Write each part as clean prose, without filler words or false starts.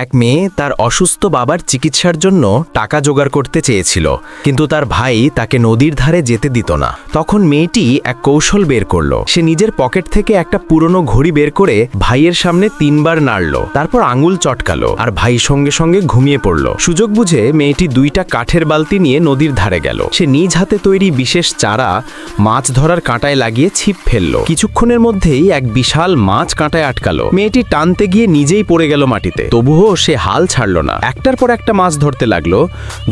এক মেয়ে তার অসুস্থ বাবার চিকিৎসার জন্য টাকা জোগাড় করতে চেয়েছিল, কিন্তু তার ভাই তাকে নদীর ধারে যেতে দিত না। তখন মেয়েটি এক কৌশল বের করলো। সে নিজের পকেট থেকে একটা পুরনো ঘড়ি বের করে ভাইয়ের সামনে 3 বার নাড়ল, তারপর আঙুল চটকালো, আর ভাই সঙ্গে সঙ্গে ঘুমিয়ে পড়ল। সুযোগ বুঝে মেয়েটি 2টা কাঠের বালতি নিয়ে নদীর ধারে গেল। সে নিজ হাতে তৈরি বিশেষ চারা মাছ ধরার কাঁটায় লাগিয়ে ছিপ ফেলল। কিছুক্ষণের মধ্যেই এক বিশাল মাছ কাঁটায় আটকালো। মেয়েটি টানতে গিয়ে নিজেই পড়ে গেল মাটিতে। তবুও সে হাল ছাড়ল না। একটার পর একটা মাছ ধরতে লাগলো,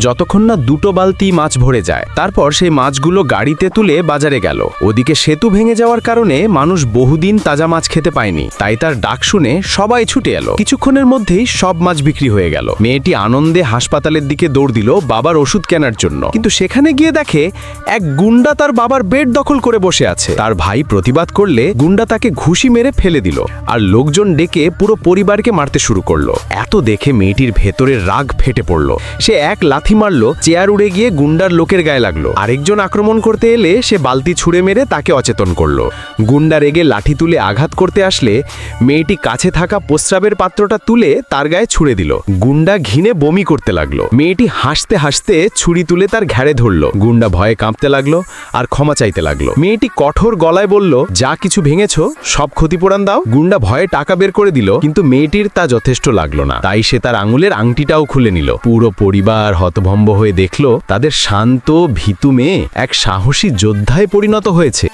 যতক্ষণ না 2টো বালতি মাছ ভরে যায়। তারপর সেই মাছগুলো গাড়িতে তুলে বাজারে গেল। ওদিকে সেতু ভেঙে যাওয়ার কারণে মানুষ বহুদিন তাজা মাছ খেতে পায়নি, তাই তার ডাক শুনে সবাই ছুটে এলো। কিছুক্ষণের মধ্যেই সব মাছ বিক্রি হয়ে গেল। মেয়েটি আনন্দে হাসপাতালের দিকে দৌড় দিল বাবার ওষুধ কেনার জন্য, কিন্তু সেখানে গিয়ে দেখে এক গুন্ডা তার বাবার বেড দখল করে বসে আছে। তার ভাই প্রতিবাদ করলে গুন্ডা তাকে ঘুষি মেরে ফেলে দিল, আর লোকজন ডেকে পুরো পরিবারকে মারতে শুরু করলো। এত দেখে মেয়েটির ভেতরের রাগ ফেটে পড়ল। সে এক লাথি মারল, চেয়ার উড়ে গিয়ে গুন্ডার লোকের গায়ে লাগলো। আরেকজন আক্রমণ করতে এলে সে বালতি ছুঁড়ে মেরে তাকে অচেতন করলো। গুন্ডা রেগে লাঠি তুলে আঘাত করতে আসলে মেয়েটি কাছে থাকা প্রস্রাবের পাত্রটা তুলে তার গায়ে ছুঁড়ে দিল। গুন্ডা ঘিনে বমি করতে লাগলো। মেয়েটি হাসতে হাসতে ছুরি তুলে তার ঘাড়ে ধরল। গুন্ডা ভয়ে কাঁপতে লাগলো আর ক্ষমা চাইতে লাগলো। মেয়েটি কঠোর গলায় বলল, যা কিছু ভেঙেছ সব ক্ষতিপূরণ দাও। গুন্ডা ভয়ে টাকা বের করে দিল, কিন্তু মেয়েটির তা যথেষ্ট লাগলো না। তাই সে তার আঙুলের আংটিটাও খুলে নিল। পুরো পরিবার হতভম্ব হয়ে দেখল তাদের শান্ত ভীতু মেয়ে এক সাহসী যোদ্ধায় পরিণত হয়েছে।